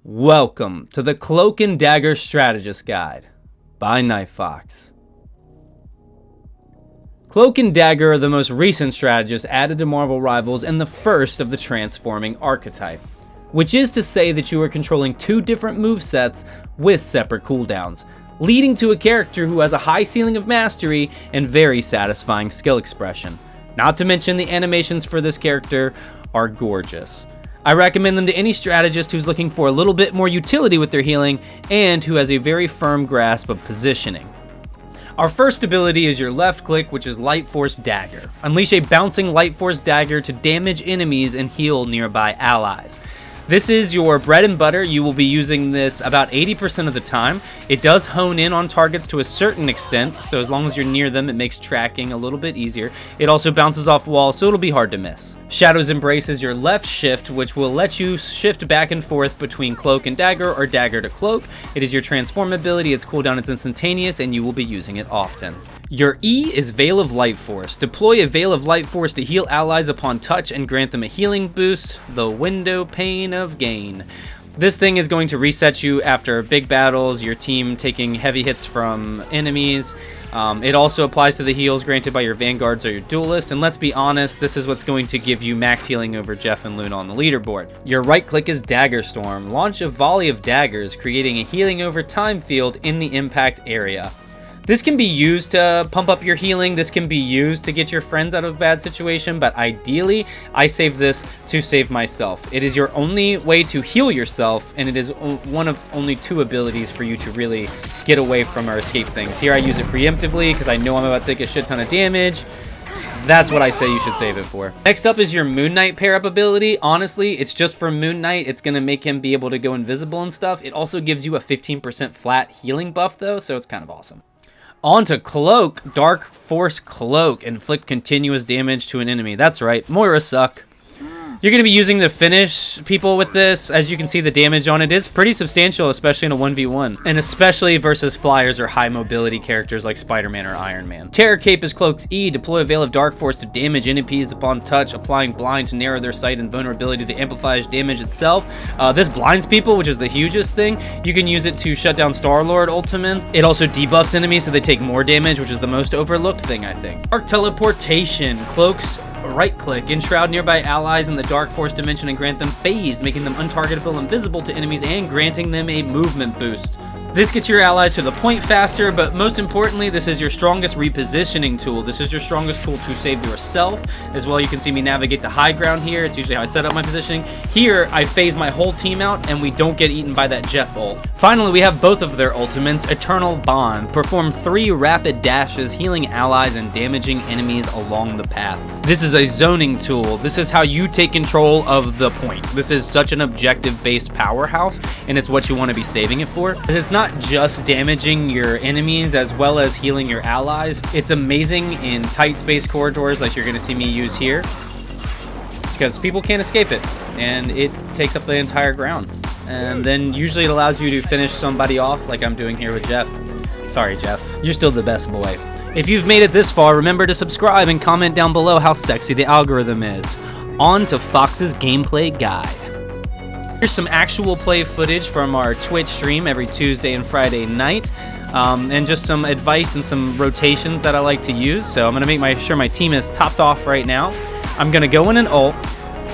Welcome to the Cloak and Dagger Strategist Guide by Knife Fox. Cloak and Dagger are the most recent strategists added to Marvel Rivals and the first of the transforming archetype, which is to say that you are controlling two different movesets with separate cooldowns, leading to a character who has a high ceiling of mastery and very satisfying skill expression. Not to mention the animations for this character are gorgeous. I recommend them to any strategist who's looking for a little bit more utility with their healing and who has a very firm grasp of positioning. Our first ability is your left click, which is Light Force Dagger. Unleash a bouncing Light Force Dagger to damage enemies and heal nearby allies. This is your bread and butter. You will be using this about 80% of the time. It does hone in on targets to a certain extent, so as long as you're near them, it makes tracking a little bit easier. It also bounces off walls, so it'll be hard to miss. Shadow's Embrace is your left shift, which will let you shift back and forth between Cloak and Dagger or Dagger to Cloak. It is your transform ability, its cooldown is instantaneous, and you will be using it often. Your E is Veil of Light Force. Deploy a Veil of Light Force to heal allies upon touch and grant them a healing boost, the window pane of gain. This thing is going to reset you after big battles, your team taking heavy hits from enemies. It also applies to the heals granted by your vanguards or your duelists, and let's be honest, this is what's going to give you max healing over Jeff and Luna on the leaderboard. Your right click is Dagger Storm. Launch a volley of daggers, creating a healing over time field in the impact area. This can be used to pump up your healing. This can be used to get your friends out of a bad situation, but ideally, I save this to save myself. It is your only way to heal yourself, and it is one of only two abilities for you to really get away from or escape things. Here I use it preemptively because I know I'm about to take a shit ton of damage. That's what I say you should save it for. Next up is your Moon Knight pair-up ability. Honestly, it's just for Moon Knight. It's going to make him be able to go invisible and stuff. It also gives you a 15% flat healing buff, though, so it's kind of awesome. On to Cloak. Dark Force Cloak. Inflict continuous damage to an enemy. That's right. Moira suck. You're going to be using to finish people with this. As you can see, the damage on it is pretty substantial, especially in a 1v1. And especially versus flyers or high mobility characters like Spider-Man or Iron Man. Terror Cape is Cloak's E. Deploy a Veil of Dark Force to damage enemies upon touch, applying blind to narrow their sight and vulnerability to amplify damage itself. This blinds people, which is the hugest thing. You can use it to shut down Star-Lord ultimates. It also debuffs enemies so they take more damage, which is the most overlooked thing, I think. Dark Teleportation. Cloak's right click. Enshroud nearby allies in the Dark Force dimension and grant them phase, making them untargetable and visible to enemies and granting them a movement boost. This gets your allies to the point faster, but most importantly, this is your strongest repositioning tool. This is your strongest tool to save yourself. As well, you can see me navigate the high ground here. It's usually how I set up my positioning. Here, I phase my whole team out, and we don't get eaten by that Jeff ult. Finally, we have both of their ultimates. Eternal Bond. Perform 3 rapid dashes, healing allies and damaging enemies along the path. This is a zoning tool. This is how you take control of the point. This is such an objective-based powerhouse, and it's what you want to be saving it for. It's not just damaging your enemies as well as healing your allies. It's amazing in tight space corridors like you're going to see me use here, because people can't escape it, and it takes up the entire ground. And then usually it allows you to finish somebody off like I'm doing here with Jeff. Sorry, Jeff. You're still the best boy. If you've made it this far, remember to subscribe and comment down below how sexy the algorithm is. On to Fox's gameplay guide. Here's some actual play footage from our Twitch stream every Tuesday and Friday night, and just some advice and some rotations that I like to use. So I'm going to make sure my team is topped off right now. I'm going to go in an ult,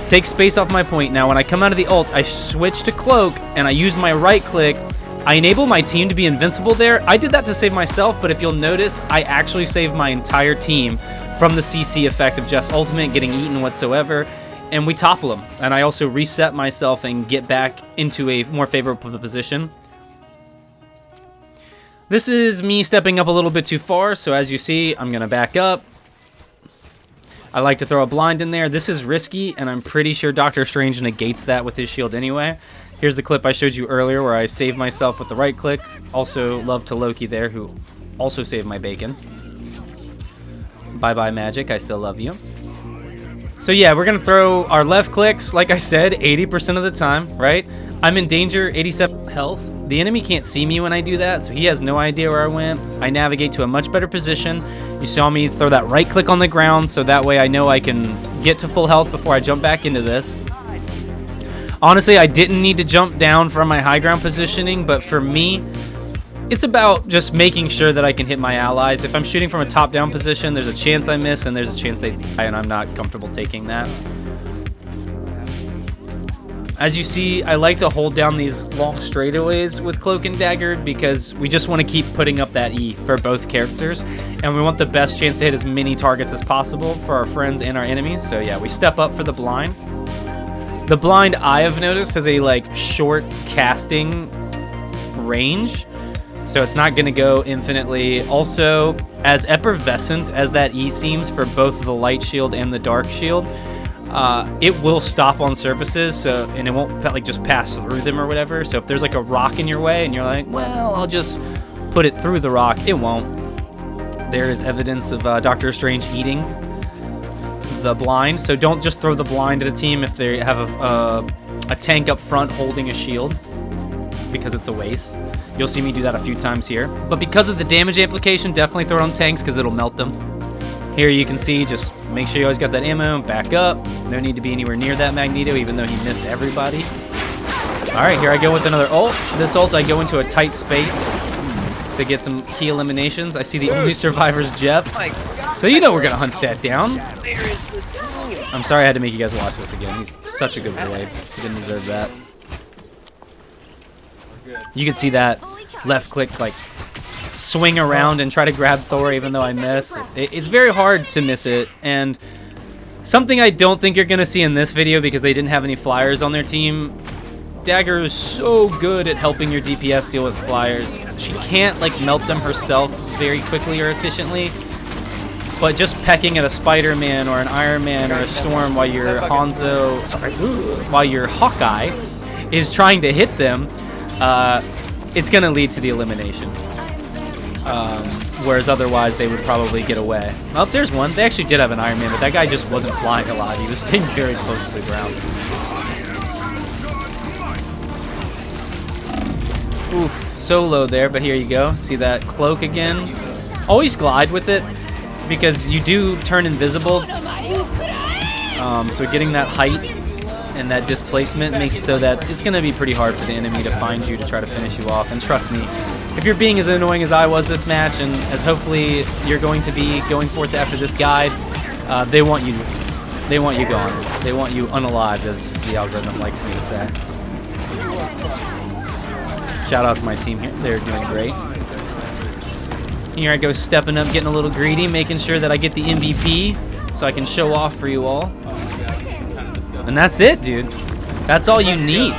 take space off my point. Now when I come out of the ult, I switch to Cloak, and I use my right click. I enable my team to be invincible there. I did that to save myself, but if you'll notice, I actually saved my entire team from the CC effect of Jeff's ultimate getting eaten whatsoever. And we topple him, and I also reset myself and get back into a more favorable position. This is me stepping up a little bit too far, so as you see, I'm going to back up. I like to throw a blind in there. This is risky, and I'm pretty sure Doctor Strange negates that with his shield anyway. Here's the clip I showed you earlier where I saved myself with the right click. Also, love to Loki there, who also saved my bacon. Bye-bye, Magic. I still love you. So yeah, we're gonna throw our left clicks, like I said, 80% of the time, right? I'm in danger, 87 health. The enemy can't see me when I do that, so he has no idea where I went. I navigate to a much better position. You saw me throw that right click on the ground, so that way I know I can get to full health before I jump back into this. Honestly, I didn't need to jump down from my high ground positioning, but for me, it's about just making sure that I can hit my allies. If I'm shooting from a top-down position, there's a chance I miss, and there's a chance they die, and I'm not comfortable taking that. As you see, I like to hold down these long straightaways with Cloak and Dagger because we just want to keep putting up that E for both characters, and we want the best chance to hit as many targets as possible for our friends and our enemies. So yeah, we step up for the blind. The blind, I have noticed, has a like short casting range, so it's not going to go infinitely. Also, as effervescent as that E seems for both the light shield and the dark shield, it will stop on surfaces, and it won't like just pass through them or whatever. So if there's like a rock in your way and you're like, well, I'll just put it through the rock, it won't. There is evidence of Doctor Strange eating the blind, so don't just throw the blind at a team if they have a tank up front holding a shield, because it's a waste. You'll see me do that a few times here. But because of the damage amplification, definitely throw it on tanks because it'll melt them. Here you can see, just make sure you always got that ammo, back up. No need to be anywhere near that Magneto, even though he missed everybody. All right, here I go with another ult. This ult, I go into a tight space to get some key eliminations. I see the only survivor's Jeff. So you know we're gonna hunt that down. I'm sorry I had to make you guys watch this again. He's such a good boy. He didn't deserve that. You can see that left click like swing around and try to grab Thor even though I miss. It's very hard to miss it, and something I don't think you're gonna see in this video because they didn't have any flyers on their team. Dagger is so good at helping your DPS deal with flyers. She can't like melt them herself very quickly or efficiently, but just pecking at a Spider-Man or an Iron Man or a Storm while your while your Hawkeye is trying to hit them, it's gonna lead to the elimination. Whereas otherwise they would probably get away. Oh, there's one. They actually did have an Iron Man, but that guy just wasn't flying a lot. He was staying very close to the ground. Oof, so low there, but here you go. See that cloak again? Always glide with it because you do turn invisible. So getting that height and that displacement makes it so that it's going to be pretty hard for the enemy to find you to try to finish you off. And trust me, if you're being as annoying as I was this match, and as hopefully you're going to be going forth after this guide, they want you gone. They want you unalived, as the algorithm likes me to say. Shout out to my team here. They're doing great. Here I go stepping up, getting a little greedy, making sure that I get the MVP so I can show off for you all. And that's it, dude. That's all you need.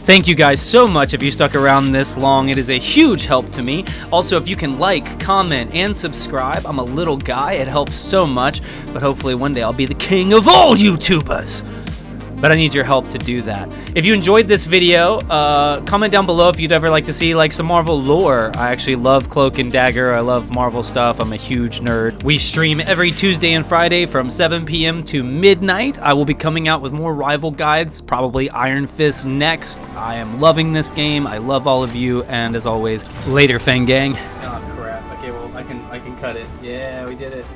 Thank you guys so much if you stuck around this long. It is a huge help to me. Also, if you can like, comment, and subscribe, I'm a little guy. It helps so much. But hopefully one day I'll be the king of all YouTubers. But I need your help to do that. If you enjoyed this video, comment down below if you'd ever like to see like some Marvel lore. I actually love Cloak and Dagger. I love Marvel stuff. I'm a huge nerd. We stream every Tuesday and Friday from 7 p.m. to midnight. I will be coming out with more rival guides, probably Iron Fist next. I am loving this game. I love all of you, and as always, later, Fang Gang. Oh crap. Okay, well I can cut it. Yeah, we did it.